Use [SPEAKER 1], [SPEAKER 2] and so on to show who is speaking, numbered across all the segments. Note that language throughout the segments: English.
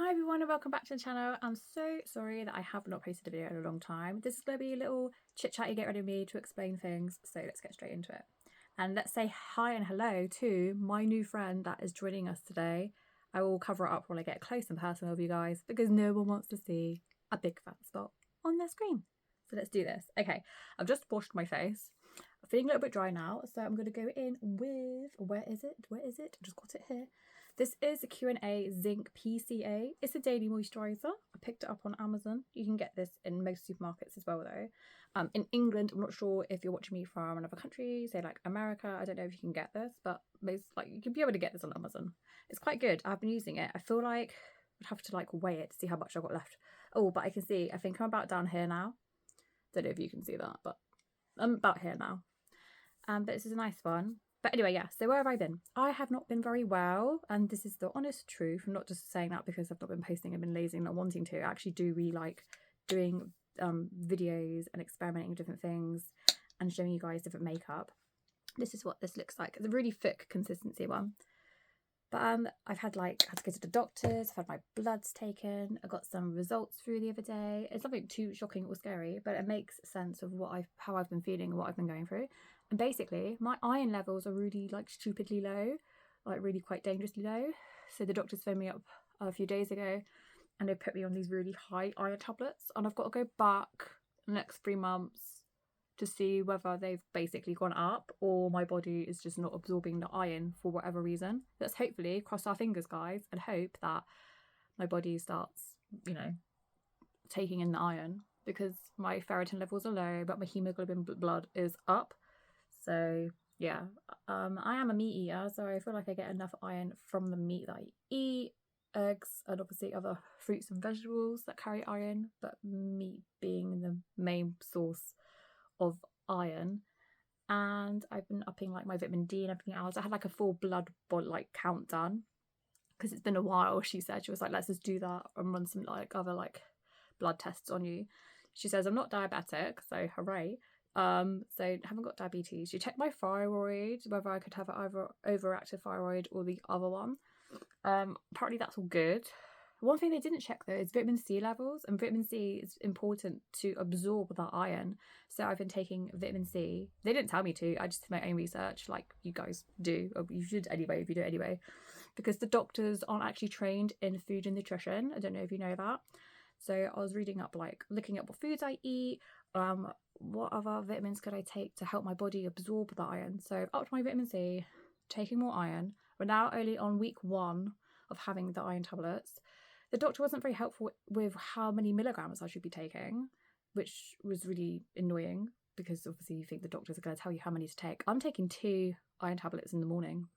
[SPEAKER 1] Hi everyone and welcome back to the channel. I'm so sorry that I have not posted a video in a long time. This is going to be a little chit chatty, get ready with me to explain things, so let's get straight into it. And let's say hi and hello to my new friend that is joining us today. I will cover it up when I get close and personal with you guys because no one wants to see a big fat spot on their screen. So let's do this. Okay, I've just washed my face. I'm feeling a little bit dry now, so I'm going to go in with, where is it? I just got it here. This is a Q&A Zinc PCA. It's a daily moisturiser. I picked it up on Amazon. You can get this in most supermarkets as well though. In England, I'm not sure if you're watching me from another country, say like America. I don't know if you can get this, but you can be able to get this on Amazon. It's quite good. I've been using it. I feel like I'd have to weigh it to see how much I've got left. Oh, but I can see, I think I'm about down here now. Don't know if you can see that, but I'm about here now. But this is a nice one. But anyway, yeah, so where have I been? I have not been very well, and this is the honest truth. I'm not just saying that because I've not been posting, I've been lazy and not wanting to. I actually do really like doing videos and experimenting with different things and showing you guys different makeup. This is what this looks like. It's a really thick consistency one. But I've had had to go to the doctors, I've had my bloods taken, I got some results through the other day. It's nothing too shocking or scary, but it makes sense of how I've been feeling and what I've been going through. And basically, my iron levels are really stupidly low, really quite dangerously low. So the doctors phoned me up a few days ago and they put me on these really high iron tablets, and I've got to go back the next 3 months to see whether they've basically gone up or my body is just not absorbing the iron for whatever reason. Let's hopefully cross our fingers, guys, and hope that my body starts, taking in the iron, because my ferritin levels are low, but my hemoglobin blood is up. So yeah, I am a meat eater, so I feel like I get enough iron from the meat that I eat, eggs, and obviously other fruits and vegetables that carry iron, but meat being the main source of iron. And I've been upping my vitamin D and everything else. I had a full blood count done because it's been a while. She said, she was like, let's just do that and run some other blood tests on you. She says I'm not diabetic, so hooray. So haven't got diabetes. She checked my thyroid, whether I could have either overactive thyroid or the other one. Apparently that's all good. One thing they didn't check though is vitamin C levels, and vitamin C is important to absorb that iron. So I've been taking vitamin C. They didn't tell me to, I just did my own research like you guys do, or you should anyway if you do it anyway, because the doctors aren't actually trained in food and nutrition. I don't know if you know that. So I was reading up, looking at what foods I eat, what other vitamins could I take to help my body absorb the iron. So up to my vitamin C, taking more iron. We're now only on week 1 of having the iron tablets. The doctor wasn't very helpful with how many milligrams I should be taking, which was really annoying because obviously you think the doctors are going to tell you how many to take. I'm taking 2 iron tablets in the morning.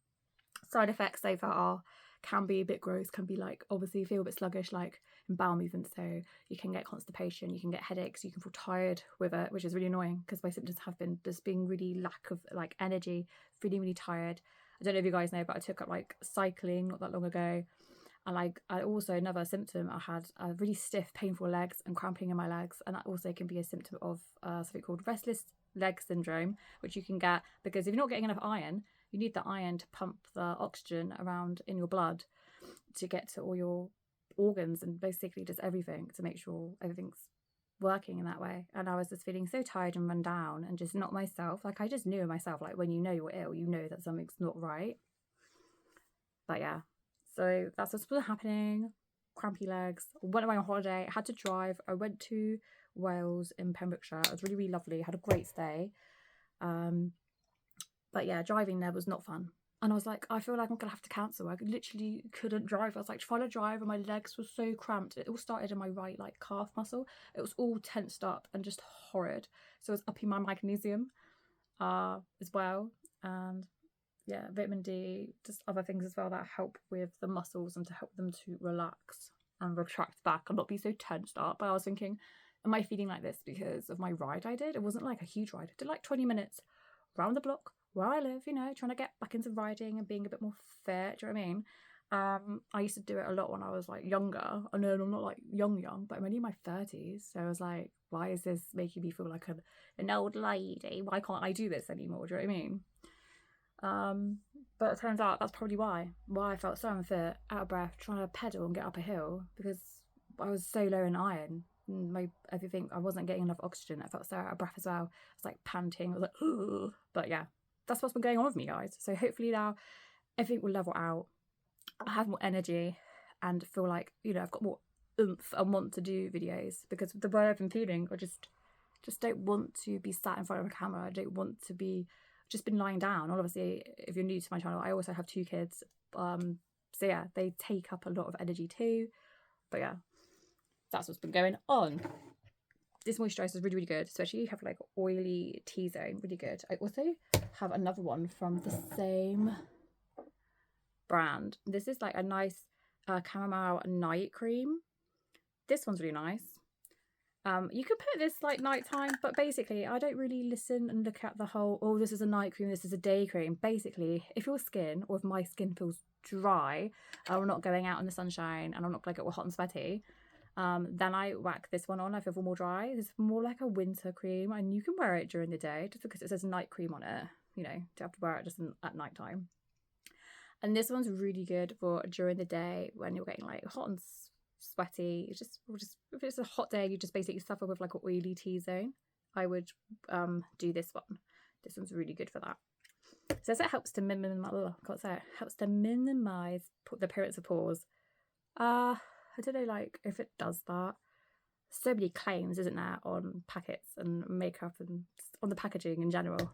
[SPEAKER 1] Side effects so far can be a bit gross, can be obviously feel a bit sluggish, in bowel movements. So you can get constipation, you can get headaches, you can feel tired with it, which is really annoying because my symptoms have been just being really lack of energy, feeling really tired. I don't know if you guys know, but I took up cycling not that long ago. And I also, another symptom, I had really stiff, painful legs and cramping in my legs. And that also can be a symptom of something called restless leg syndrome, which you can get because if you're not getting enough iron, you need the iron to pump the oxygen around in your blood to get to all your organs and basically just everything, to make sure everything's working in that way. And I was just feeling so tired and run down and just not myself. I just knew myself, when you know you're ill, you know that something's not right. But yeah. So that's what's been happening. Crampy legs. Went away on holiday. I had to drive. I went to Wales in Pembrokeshire. It was really, really lovely. I had a great stay. But yeah, driving there was not fun. And I was like, I feel like I'm going to have to cancel. I literally couldn't drive. I was trying to drive and my legs were so cramped. It all started in my right calf muscle. It was all tensed up and just horrid. So I was upping my magnesium as well. And yeah, vitamin D, just other things as well that help with the muscles and to help them to relax and retract back and not be so tensed up. But I was thinking, am I feeling like this because of my ride I did? It wasn't a huge ride. I did 20 minutes around the block where I live, trying to get back into riding and being a bit more fit. Do you know what I mean? I used to do it a lot when I was younger. I know I'm not young, but I'm only in my 30s. So I was like, why is this making me feel like an old lady? Why can't I do this anymore? Do you know what I mean? But it turns out that's probably why I felt so unfit, out of breath, trying to pedal and get up a hill, because I was so low in iron. Everything, I wasn't getting enough oxygen. I felt so out of breath as well. I was like panting. I was like, ugh. But yeah, that's what's been going on with me, guys. So hopefully now everything will level out. I have more energy and feel like, you know, I've got more oomph and want to do videos, because the way I've been feeling, I just don't want to be sat in front of a camera. I don't want to be just been lying down. Obviously, if you're new to my channel, I also have 2 kids. So yeah, they take up a lot of energy too. But yeah, that's what's been going on. This moisturiser is really, really good, especially if you have like oily T-zone, really good. I also have another one from the same brand. This is like a nice chamomile night cream. This one's really nice. You could put this like nighttime, but basically I don't really listen and look at the whole, oh, this is a night cream, this is a day cream. Basically, if your skin, or if my skin feels dry, I'm not going out in the sunshine and I'm not going to get all hot and sweaty, then I whack this one on. I feel more dry. It's more like a winter cream, and you can wear it during the day just because it says night cream on it. You know, you have to wear it just at night time. And this one's really good for during the day when you're getting like hot and sweaty. It's just if it's a hot day, you just basically suffer with like an oily T-zone, I would do this one. This one's really good for that. It says it helps to helps to minimize the appearance of pores. I don't know, like if it does that. So many claims, isn't there, on packets and makeup and on the packaging in general,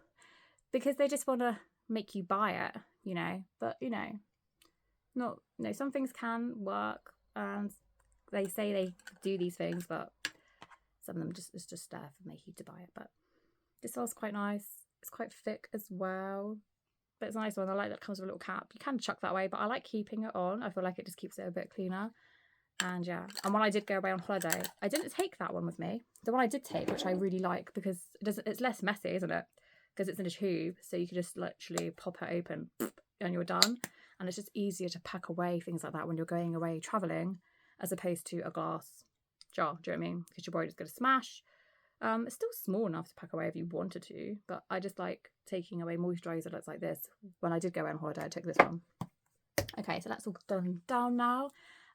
[SPEAKER 1] because they just want to make you buy it, you know. But you know, some things can work, and they say they do these things, but some of them it's just there for make you to buy it. But this smells quite nice. It's quite thick as well, but it's a nice one. I like that it comes with a little cap. You can chuck that away, but I like keeping it on. I feel like it just keeps it a bit cleaner. And yeah, and when I did go away on holiday, I didn't take that one with me. The one I did take, which I really like, because it's less messy, isn't it? Because it's in a tube, so you can just literally pop it open and you're done. And it's just easier to pack away things like that when you're going away traveling, as opposed to a glass jar. Do you know what I mean? Because you're worried it's going to smash. It's still small enough to pack away if you wanted to, but I just like taking away moisturiser that's like this. When I did go away on holiday, I took this one. Okay, so that's all done down now.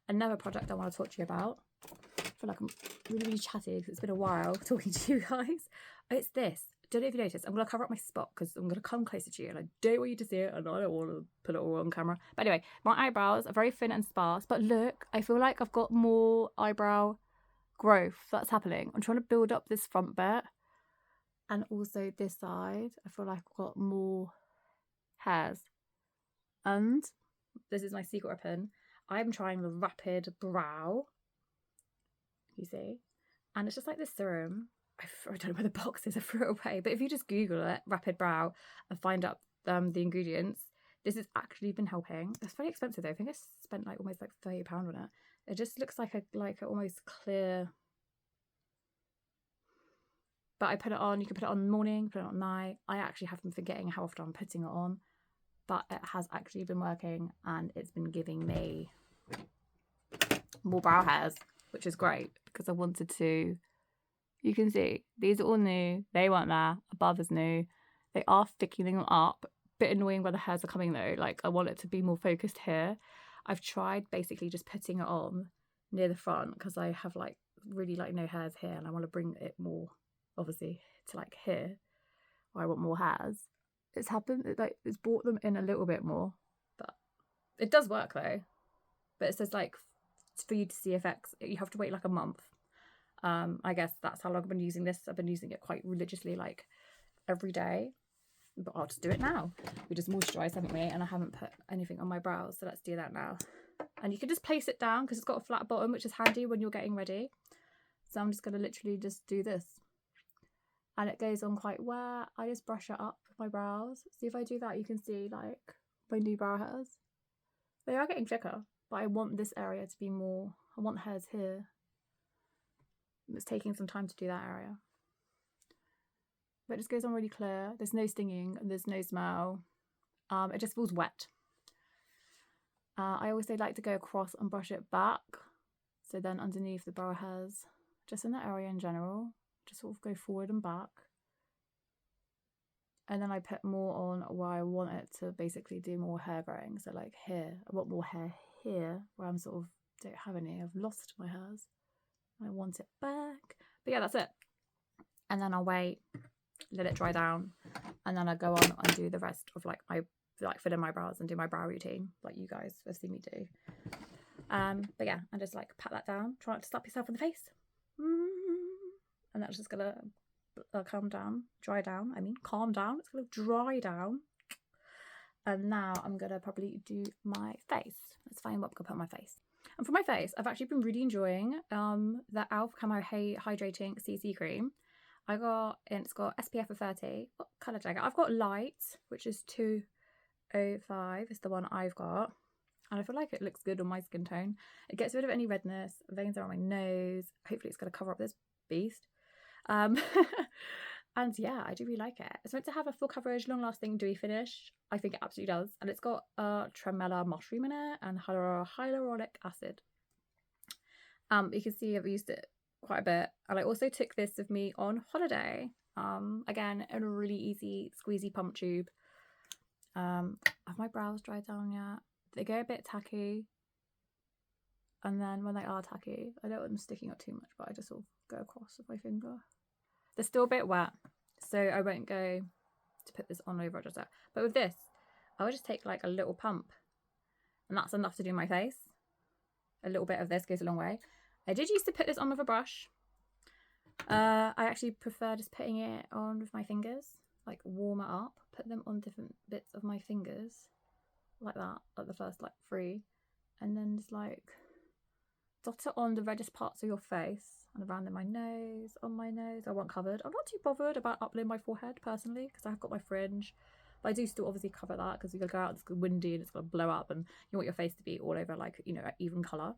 [SPEAKER 1] Another product I want to talk to you about. I feel like I'm really, really chatty because it's been a while talking to you guys. It's this. Don't know if you noticed. I'm going to cover up my spot because I'm going to come closer to you, and I don't want you to see it, and I don't want to put it all on camera. But anyway, my eyebrows are very thin and sparse, but look, I feel like I've got more eyebrow growth that's happening. I'm trying to build up this front bit, and also this side. I feel like I've got more hairs. And this is my secret weapon. I'm trying the Rapid Brow, you see, and it's just like this serum. I don't know where the box is, I threw it away, but if you just Google it, Rapid Brow, and find out the ingredients, this has actually been helping. It's very expensive though. I think I spent like almost like £30 on it. It just looks like a almost clear, but I put it on. You can put it on in the morning, put it on at night. I actually have been forgetting how often I'm putting it on, but it has actually been working, and it's been giving me more brow hairs, which is great, because I wanted to. You can see these are all new. They weren't there. Above is new. They are thickening them up. Bit annoying where the hairs are coming though. Like I want it to be more focused here. I've tried basically just putting it on near the front because I have like really like no hairs here, and I want to bring it more obviously to like here where I want more hairs. It's happened, it's brought them in a little bit more, but it does work though. But it says like for you to see effects, you have to wait like a month. I guess that's how long I've been using this. I've been using it quite religiously, like every day. But I'll just do it now. We just moisturised, haven't we? And I haven't put anything on my brows, so let's do that now. And you can just place it down because it's got a flat bottom, which is handy when you're getting ready. So I'm just going to literally just do this. And it goes on quite well. I just brush it up with my brows. See, if I do that, you can see like my new brow hairs. They are getting thicker, but I want this area to be more, I want hairs here. It's taking some time to do that area. But it just goes on really clear. There's no stinging and there's no smell. It just feels wet. I also like to go across and brush it back. So then underneath the brow hairs, just in that area in general, just sort of go forward and back. And then I put more on where I want it to basically do more hair growing. So like here, I want more hair here where I'm sort of don't have any. I've lost my hairs. I want it back. But yeah, that's it. And then I'll wait, let it dry down, and then I go on and do the rest of like my fill in my brows and do my brow routine like you guys have seen me do. But yeah, and just like pat that down, try not to slap yourself in the face, and that's just gonna calm down. It's gonna dry down. And now I'm gonna probably do my face. Let's find what I'm gonna put on my face. And for my face, I've actually been really enjoying the Elf Camo Hydrating CC Cream. It's got SPF of 30. What colour did I get? I've got light, which is 205, is the one I've got. And I feel like it looks good on my skin tone. It gets rid of any redness. Veins are on my nose. Hopefully it's going to cover up this beast. And yeah, I do really like it. It's meant to have a full coverage, long-lasting, dewy finish. I think it absolutely does. And it's got tremella mushroom in it and hyaluronic acid. You can see I've used it quite a bit. And I also took this with me on holiday. Again, in a really easy squeezy pump tube. Have my brows dried down yet? They go a bit tacky. And then when they are tacky, I don't want them sticking up too much, but I just sort of go across with my finger. They're still a bit wet, so I won't go to put this on over just yet. But with this, I would just take like a little pump, and that's enough to do my face. A little bit of this goes a long way. I did used to put this on with a brush. I actually prefer just putting it on with my fingers, like warm it up, put them on different bits of my fingers, like that, like the first like 3, and then just like dot it on the reddest parts of your face and around in my nose, on my nose. I want covered. I'm not too bothered about uploading my forehead personally because I've got my fringe, but I do still obviously cover that because you're gonna go out, it's windy and it's gonna blow up, and you want your face to be all over like, you know, even colour.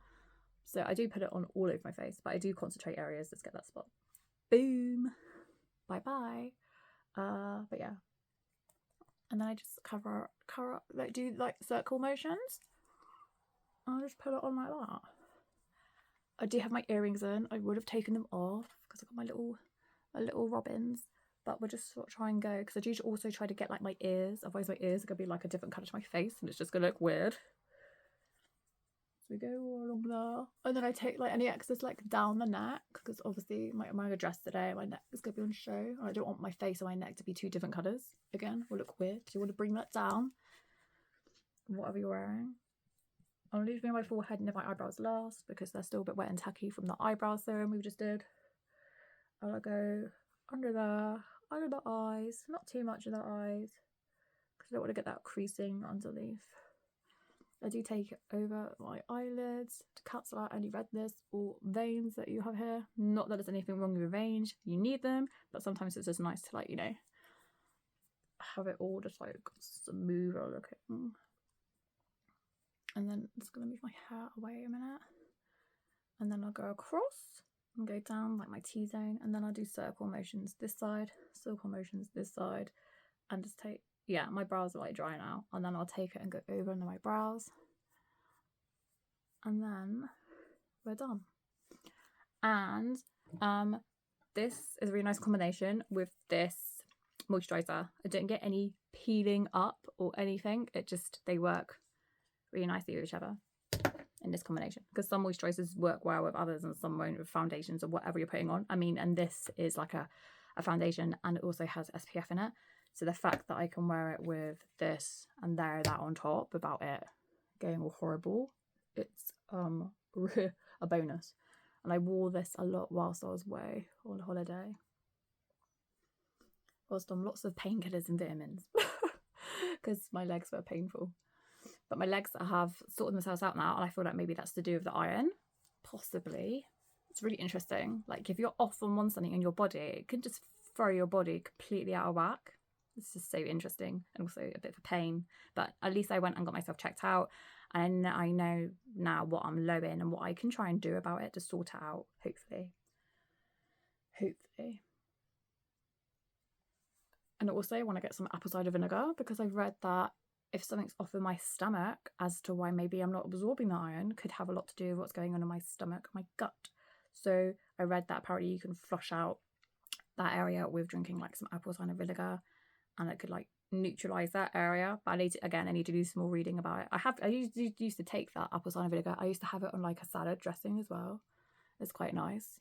[SPEAKER 1] So I do put it on all over my face, but I do concentrate areas. Let's get that spot. Boom. Bye bye. But yeah. And then I just cover up, like do like circle motions. I'll just put it on like that. I do have my earrings in. I would have taken them off because I've got my little robins. But we'll just sort of try and go, because I do also try to get like my ears. Otherwise my ears are going to be like a different colour to my face and it's just going to look weird. So we go all along there. And then I take like any excess like down the neck, because obviously I'm wearing a dress today. My neck is going to be on show. And I don't want my face and my neck to be 2 different colours. Again, will look weird. So you want to bring that down. Whatever you're wearing. I'm leaving my forehead and my eyebrows last because they're still a bit wet and tacky from the eyebrow serum we just did. And I'll go under there, under the eyes, not too much in the eyes because I don't want to get that creasing underneath. I do take it over my eyelids to cancel out any redness or veins that you have here. Not that there's anything wrong with your veins, you need them, but sometimes it's just nice to like, you know, have it all just like smoother looking. And then I'm just going to move my hair away a minute. And then I'll go across and go down like my T-zone. And then I'll do circle motions this side, circle motions this side. And just take, yeah, my brows are like dry now. And then I'll take it and go over under my brows. And then we're done. And this is a really nice combination with this moisturiser. I didn't get any peeling up or anything. It just, they work really nicely with each other in this combination, because some moisturisers work well with others and some won't with foundations or whatever you're putting on. I mean, and this is like a foundation and it also has SPF in it, so the fact that I can wear it with this and layer that on top without it going all horrible, it's a bonus. And I wore this a lot whilst I was away on holiday, whilst on lots of painkillers and vitamins because my legs were painful. But my legs have sorted themselves out now, and I feel like maybe that's to do with the iron. Possibly. It's really interesting. Like, if you're off on one something in your body, it can just throw your body completely out of whack. It's just so interesting, and also a bit of a pain. But at least I went and got myself checked out, and I know now what I'm low in and what I can try and do about it to sort it out, hopefully. Hopefully. And also I want to get some apple cider vinegar, because I've read that if something's off in my stomach as to why maybe I'm not absorbing the iron, could have a lot to do with what's going on in my stomach, my gut. So I read that apparently you can flush out that area with drinking like some apple cider vinegar, and it could like neutralize that area. But I need to do some more reading about it. I used to take that apple cider vinegar. I used to have it on like a salad dressing as well. It's quite nice.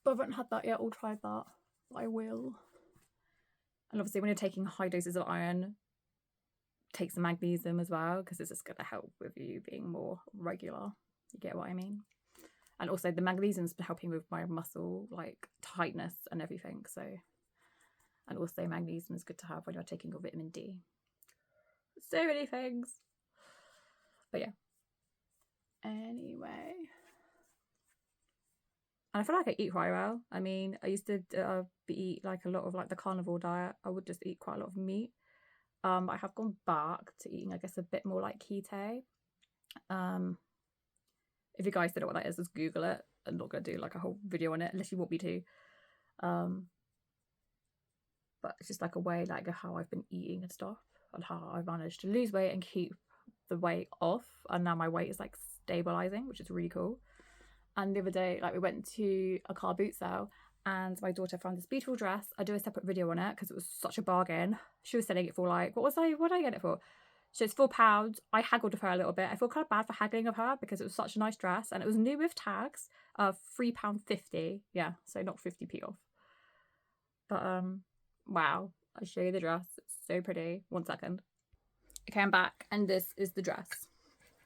[SPEAKER 1] But I haven't had that yet or tried that. I will. And obviously when you're taking high doses of iron, take some magnesium as well, because it's just going to help with you being more regular. You get what I mean? And also the magnesium's been helping with my muscle like tightness and everything. So, and also magnesium is good to have when you're taking your vitamin D. So many things. But yeah. Anyway. And I feel like I eat quite well. I mean, I used to eat like a lot of like the carnivore diet. I would just eat quite a lot of meat. I have gone back to eating, I guess, a bit more like keto. If you guys don't know what that is, just Google it. I'm not going to do like a whole video on it unless you want me to. But it's just like a way like how I've been eating and stuff, and how I've managed to lose weight and keep the weight off. And now my weight is like stabilizing, which is really cool. And the other day, like we went to a car boot sale and my daughter found this beautiful dress. I do a separate video on it because it was such a bargain. She was selling it for like, what did I get it for? So it's £4. I haggled with her a little bit. I feel kind of bad for haggling with her because it was such a nice dress and it was new with tags of £3.50. Yeah, so not 50p off. But wow, I'll show you the dress. It's so pretty. 1 second. Okay, I'm back and this is the dress.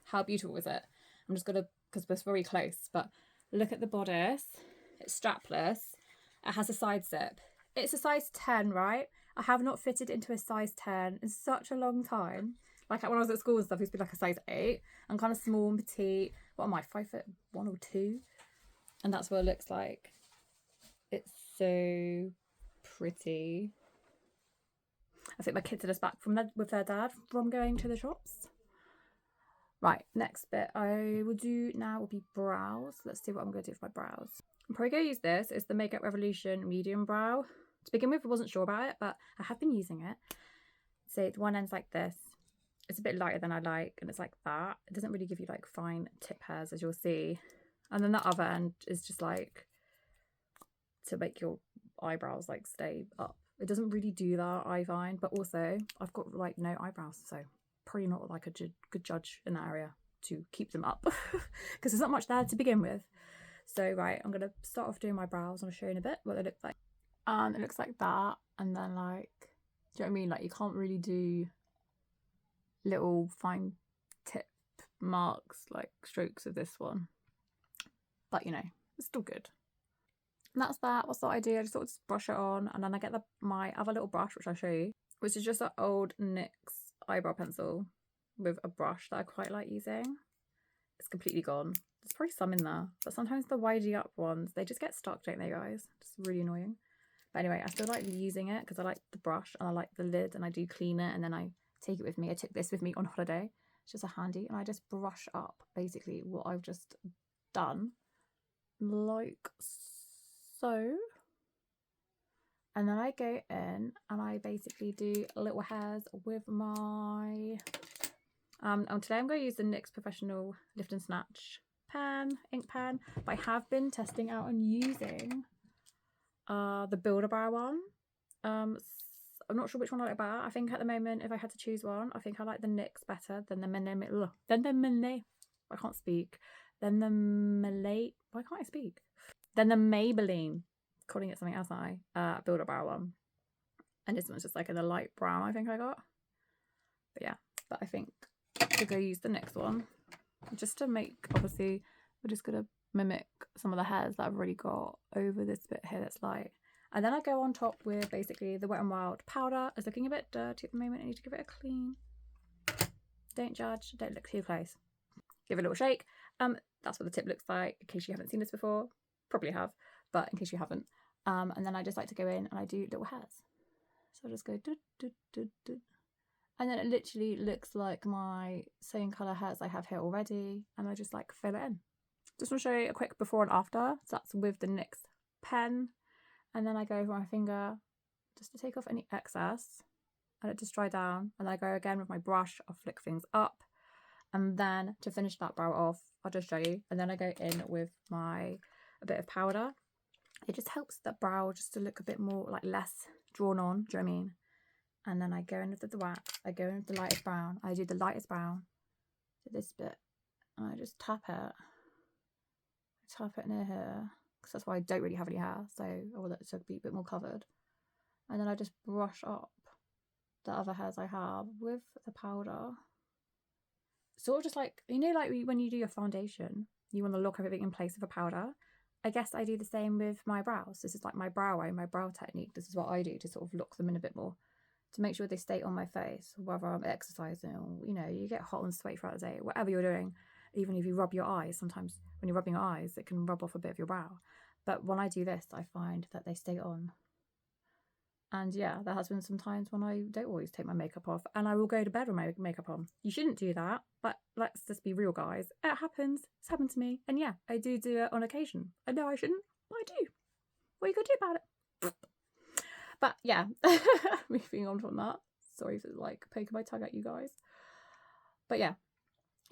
[SPEAKER 1] How beautiful is it? I'm just gonna, because we're very close, but look at the bodice. It's strapless. It has a side zip. It's a size 10, right? I have not fitted into a size 10 in such a long time. Like when I was at school and stuff, it used to be like a size 8. I'm kind of small and petite. What am I, 5'1" or 2? And that's what it looks like. It's so pretty. I think my kids are just back from with their dad from going to the shops. Right, next bit I will do now will be brows. Let's see what I'm going to do for my brows. I'm probably going to use this. It's the Makeup Revolution Medium Brow. To begin with, I wasn't sure about it, but I have been using it. So one end's like this. It's a bit lighter than I like, and it's like that. It doesn't really give you like fine tip hairs, as you'll see. And then the other end is just like to make your eyebrows like stay up. It doesn't really do that, I find, but also I've got like no eyebrows, so probably not like a good judge in that area to keep them up because there's not much there to begin with. So right, I'm gonna start off doing my brows. I'll show you in a bit what they look like. And it looks like that, and then like, do you know what I mean? Like you can't really do little fine tip marks like strokes of this one, but you know, it's still good. And that's that. What's what I do? I just sort of just brush it on, and then I get my other little brush, which I'll show you, which is just an old NYX eyebrow pencil with a brush that I quite like using. It's completely gone. There's probably some in there, but sometimes the widey up ones, they just get stuck, don't they, guys? It's really annoying. But anyway, I still like using it because I like the brush and I like the lid, and I do clean it and then I take it with me. I took this with me on holiday. It's just a handy, and I just brush up basically what I've just done, like so. And then I go in and I basically do little hairs with my today I'm going to use the NYX Professional Lift and Snatch ink pen, but I have been testing out and using the Builder Brow one. I'm not sure which one I like better. I think at the moment, if I had to choose one, I think I like the NYX better than the I can't speak. Then the why can't I speak? Then the Maybelline, calling it something else, aren't I? Builder Brow one. And this one's just like in a light brown, I think I got. But yeah, but I think to go use the next one, just to make, obviously, we're just going to mimic some of the hairs that I've already got over this bit here that's light. And then I go on top with basically the Wet n Wild powder. It's looking a bit dirty at the moment. I need to give it a clean. Don't judge. Don't look too close. Give it a little shake. That's what the tip looks like, in case you haven't seen this before. Probably have, but in case you haven't. And then I just like to go in and I do little hairs. So I'll just go do, do, do, do. And then it literally looks like my same colour hairs I have here already. And I just like fill it in. Just want to show you a quick before and after. So that's with the NYX pen. And then I go over my finger just to take off any excess. And it just dry down. And then I go again with my brush. I'll flick things up. And then to finish that brow off, I'll just show you. And then I go in with a bit of powder. It just helps the brow just to look a bit more like less drawn on, do you know what I mean? And then I go in with the wax, I go in with the lightest brown, I do the lightest brown to this bit, and I just tap it near here, because that's why I don't really have any hair, so I want it to be a bit more covered. And then I just brush up the other hairs I have with the powder. Sort of just like, you know, like when you do your foundation, you want to lock everything in place with a powder. I guess I do the same with my brows. This is like my brow technique. This is what I do to sort of lock them in a bit more, to make sure they stay on my face, whether I'm exercising or, you know, you get hot and sweaty throughout the day, whatever you're doing. Even if you rub your eyes, sometimes when you're rubbing your eyes, it can rub off a bit of your brow. But when I do this, I find that they stay on. And yeah, there has been some times when I don't always take my makeup off, and I will go to bed with my makeup on. You shouldn't do that, but let's just be real, guys. It happens. It's happened to me. And yeah, I do it on occasion. I know I shouldn't, but I do. What are you going to do about it? But yeah, moving on from that. Sorry for like poking my tongue at you guys. But yeah,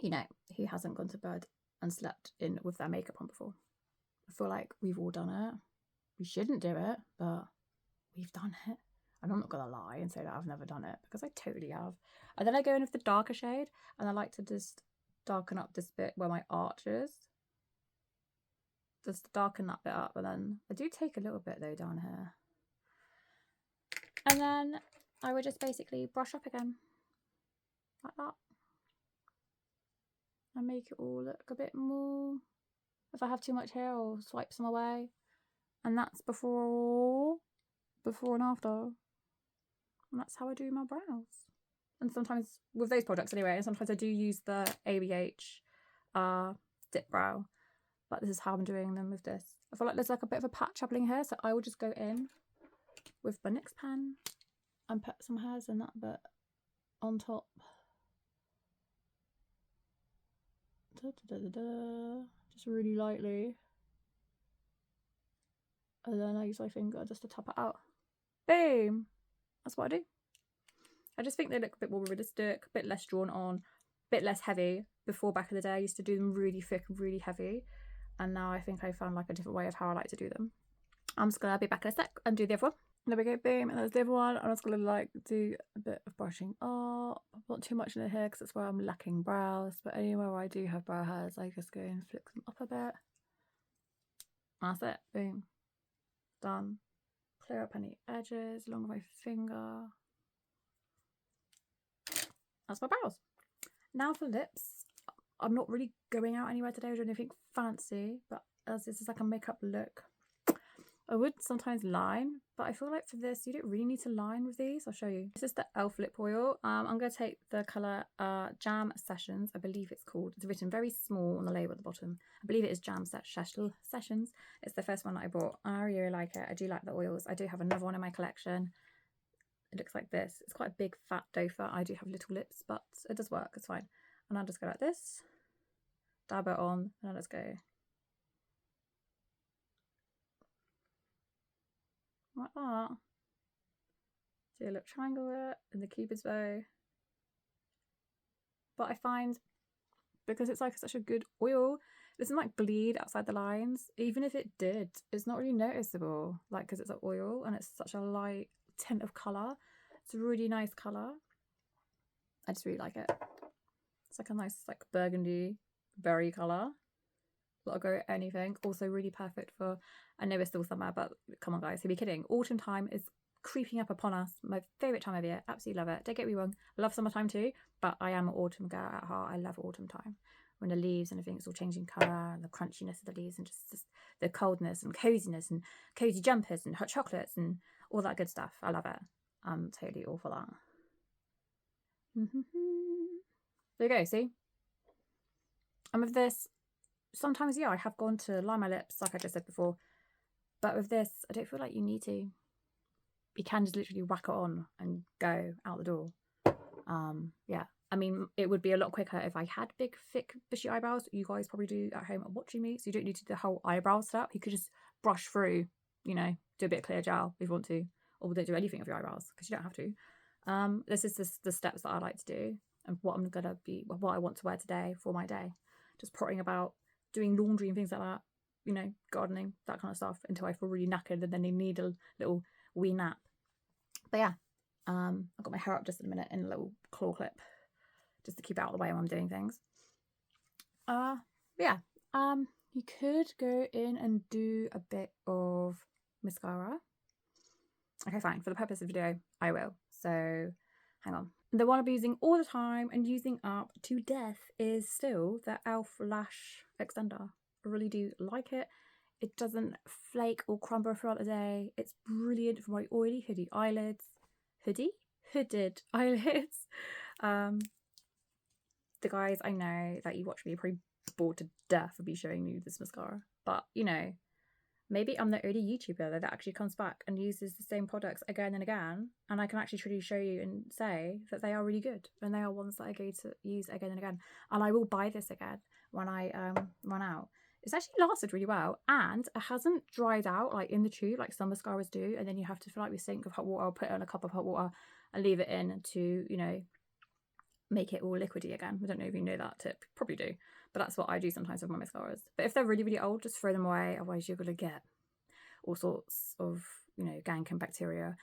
[SPEAKER 1] you know, who hasn't gone to bed and slept in with their makeup on before? I feel like we've all done it. We shouldn't do it, but we've done it. And I'm not going to lie and say that I've never done it, because I totally have. And then I go in with the darker shade, and I like to just darken up this bit where my arch is. Just darken that bit up, and then I do take a little bit though down here. And then I would just basically brush up again, like that. And make it all look a bit more. If I have too much hair, I'll swipe some away. And that's before and after. And that's how I do my brows. And sometimes with those products anyway, and sometimes I do use the ABH dip brow, but this is how I'm doing them with this. I feel like there's like a bit of a patch happening here, so I will just go in with my NYX pen and put some hairs in that bit on top. Just really lightly. And then I use my finger just to tap it out. Boom! That's what I do. I just think they look a bit more realistic, a bit less drawn on, a bit less heavy. Before, back in the day, I used to do them really thick and really heavy. And now I think I found like a different way of how I like to do them. I'm just going to be back in a sec and do the other one. There we go, boom, and there's the other one. I'm just going to like do a bit of brushing up. Not too much in the hair because that's where I'm lacking brows. But anywhere where I do have brow hairs, I just go and flick them up a bit. That's it, boom. Done. Clear up any edges along my finger. That's my brows. Now for lips. I'm not really going out anywhere today or doing anything fancy, but as this is like a makeup look, I would sometimes line, but I feel like for this you don't really need to line with these. I'll show you. This is the e.l.f. lip oil. I'm going to take the colour Jam Sessions, I believe it's called. It's written very small on the label at the bottom. I believe it is Jam Sessions. It's the first one that I bought. I really like it. I do like the oils. I do have another one in my collection. It looks like this. It's quite a big fat dofer. I do have little lips, but it does work. It's fine. And I'll just go like this. Dab it on. And let's go. Like that. Do a little triangle with it in the Cupid's bow. But I find, because it's like such a good oil, it doesn't like bleed outside the lines. Even if it did, it's not really noticeable, like, because it's an oil and it's such a light tint of colour. It's a really nice colour. I just really like it. It's like a nice like burgundy berry colour. That'll go anything. Also really perfect for, I know it's still summer, but come on guys, who be kidding? Autumn time is creeping up upon us. My favourite time of year. Absolutely love it. Don't get me wrong. I love summertime too, but I am an autumn girl at heart. I love autumn time. When the leaves and everything's all changing colour, and the crunchiness of the leaves, and just the coldness and coziness and cosy jumpers and hot chocolates and all that good stuff. I love it. I'm totally all for that. There you go, see? And with this, sometimes, yeah, I have gone to line my lips, like I just said before. But with this, I don't feel like you need to. You can just literally whack it on and go out the door. Yeah. I mean, it would be a lot quicker if I had big, thick, bushy eyebrows. You guys probably do at home watching me. So you don't need to do the whole eyebrow setup. You could just brush through, you know, do a bit of clear gel if you want to. Or don't do anything with your eyebrows because you don't have to. This is the steps that I like to do. And what I'm going to be, what I want to wear today for my day. Just pottering about, doing laundry and things like that. You know, gardening, that kind of stuff until I feel really knackered and then they need a little wee nap. But yeah, I've got my hair up just in a minute in a little claw clip, just to keep it out of the way when I'm doing things. Yeah, you could go in and do a bit of mascara. Okay, fine. For the purpose of the video, I will. So, hang on. The one I'm using all the time and using up to death is still the e.l.f. Lash Extender. I really do like it. It doesn't flake or crumble throughout the day. It's brilliant for my oily hooded eyelids. Hooded eyelids. The guys I know that you watch me are probably bored to death of me showing you this mascara. But, you know, maybe I'm the only YouTuber that actually comes back and uses the same products again and again, and I can actually truly show you and say that they are really good, and they are ones that I go to use again and again, and I will buy this again when I run out. It's actually lasted really well, and it hasn't dried out like in the tube like some mascaras do, and then you have to fill out your sink of hot water or put it in a cup of hot water and leave it in to, you know, make it all liquidy again. I don't know if you know that tip, probably do, but that's what I do sometimes with my mascaras. But if they're really, really old, just throw them away, otherwise you're gonna get all sorts of, you know, gank and bacteria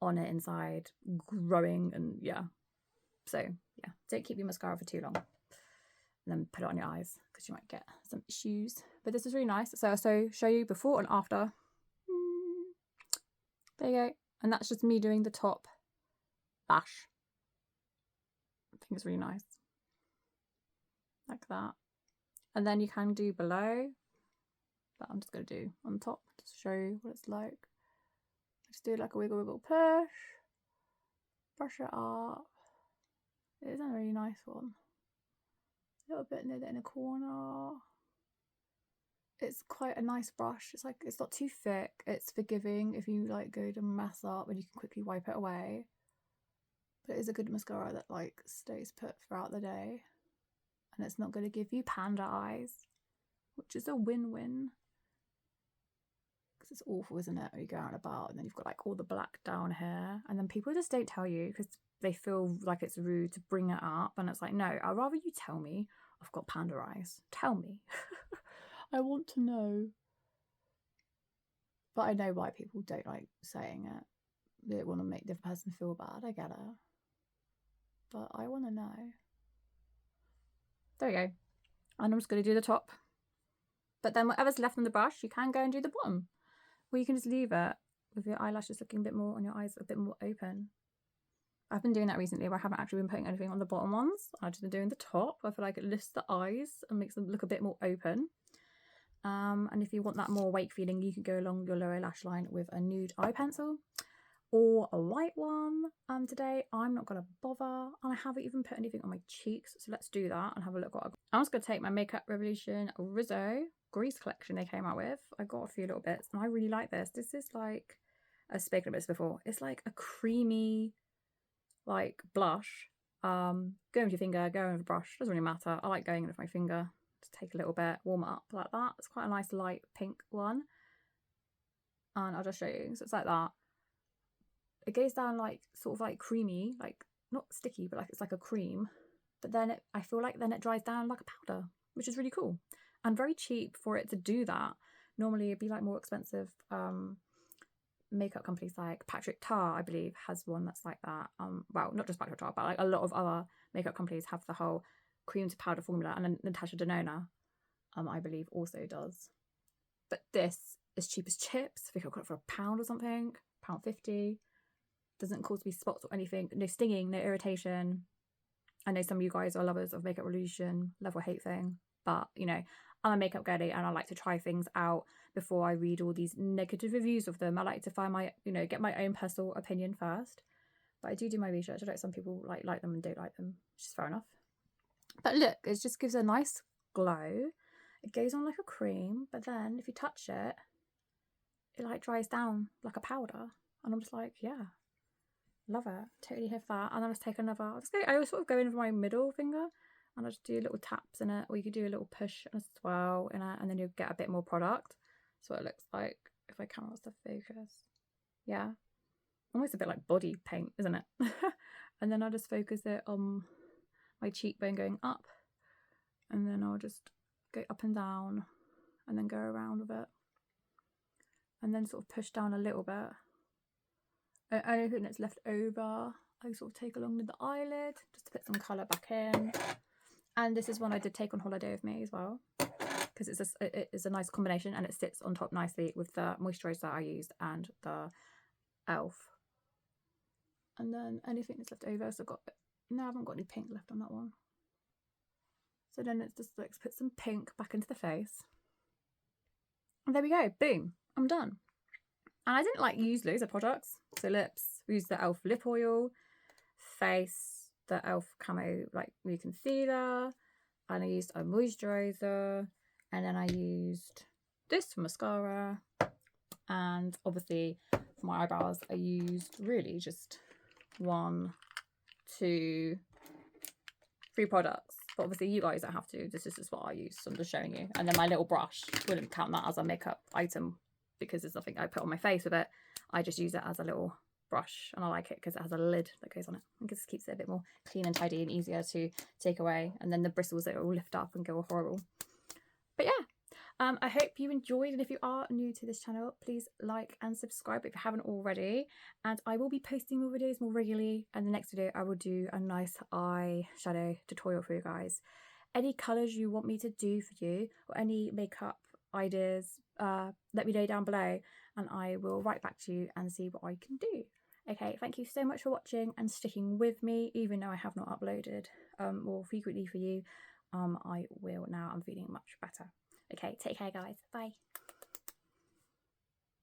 [SPEAKER 1] on it inside, growing, and yeah. So yeah, don't keep your mascara for too long, and then put it on your eyes because you might get some issues. But this is really nice. So I'll show you before and after. There you go. And that's just me doing the top lash. I think it's really nice. Like that. And then you can do below. But I'm just going to do on top to show you what it's like. Just do like a wiggle wiggle push. Brush it up. It is a really nice one. A little bit near the inner corner. It's quite a nice brush. It's like, it's not too thick. It's forgiving if you like go to mess up and you can quickly wipe it away. But it is a good mascara that like stays put throughout the day. And it's not going to give you panda eyes, which is a win-win. Because it's awful, isn't it? When you go out and about and then you've got like all the black down hair, and then people just don't tell you because they feel like it's rude to bring it up. And it's like, no, I'd rather you tell me I've got panda eyes. Tell me. I want to know. But I know why people don't like saying it. They don't want to make the person feel bad. I get it. But I want to know. There you go. And I'm just going to do the top. But then whatever's left on the brush, you can go and do the bottom. Or you can just leave it with your eyelashes looking a bit more, and your eyes a bit more open. I've been doing that recently where I haven't actually been putting anything on the bottom ones. I've just been doing the top. I feel like it lifts the eyes and makes them look a bit more open. And if you want that more awake feeling, you can go along your lower lash line with a nude eye pencil or a light one. Today I'm not going to bother, and I haven't even put anything on my cheeks, so let's do that and have a look what I'm just going to take my Makeup Revolution Rizzo Grease collection they came out with. I got a few little bits and I really like this. This is like, I've spoken about this before, it's like a creamy like blush. Go with your finger, go with a brush, doesn't really matter. I like going in with my finger. Just take a little bit, warm it up like that. It's quite a nice light pink one, and I'll just show you. So it's like that. It goes down like sort of like creamy, like not sticky, but like it's like a cream. But then I feel like then it dries down like a powder, which is really cool and very cheap for it to do that. Normally it'd be like more expensive. Makeup companies like Patrick Tar, I believe, has one that's like that. Well, not just Patrick Tar, but like a lot of other makeup companies have the whole cream to powder formula, and then Natasha Denona, I believe, also does. But this is cheap as chips. I think I got it for £1 or something, £1.50. Doesn't cause me spots or anything. No stinging, no irritation. I know some of you guys are lovers of Makeup Revolution, love or hate thing, but you know, I'm a makeup girly and I like to try things out before I read all these negative reviews of them. I like to find my, you know, get my own personal opinion first. But I do my research. I know some people like them and don't like them, which is fair enough. But look, it just gives a nice glow. It goes on like a cream, but then if you touch it, it like dries down like a powder. And I'm just like, yeah, love it. Totally have that. And then I just take another, I always sort of go in with my middle finger and I just do little taps in it, or you could do a little push and a swirl in it, and then you'll get a bit more product. That's what it looks like if my camera was to focus. Yeah, almost a bit like body paint, isn't it? And then I'll just focus it on my cheekbone going up, and then I'll just go up and down and then go around with it, and then sort of push down a little bit, And anything that's left over, I sort of take along with the eyelid just to put some colour back in. And this is one I did take on holiday with me as well, because it's a nice combination and it sits on top nicely with the moisturiser I used and the e.l.f. And then anything that's left over, so I haven't got any pink left on that one. So then it's just like put some pink back into the face. And there we go, boom, I'm done. And I didn't use loads of products. So lips, we used the e.l.f. lip oil, face, the e.l.f. camo concealer, and I used a moisturiser, and then I used this for mascara, and obviously for my eyebrows I used really just 1, 2, 3 products. But obviously you guys don't have to. This is just what I use, so I'm just showing you. And then my little brush, wouldn't count that as a makeup item because there's nothing I put on my face with it. I just use it as a little brush, and I like it because it has a lid that goes on it. I guess it keeps it a bit more clean and tidy and easier to take away. And then the bristles, it will lift up and go horrible. But yeah, I hope you enjoyed, and if you are new to this channel, please like and subscribe if you haven't already. And I will be posting more videos more regularly, and the next video I will do a nice eyeshadow tutorial for you guys. Any colours you want me to do for you, or any makeup ideas, let me know down below and I will write back to you and see what I can do. Okay, thank you so much for watching and sticking with me, even though I have not uploaded more frequently for you. I will now. I'm feeling much better. Okay, take care guys. Bye.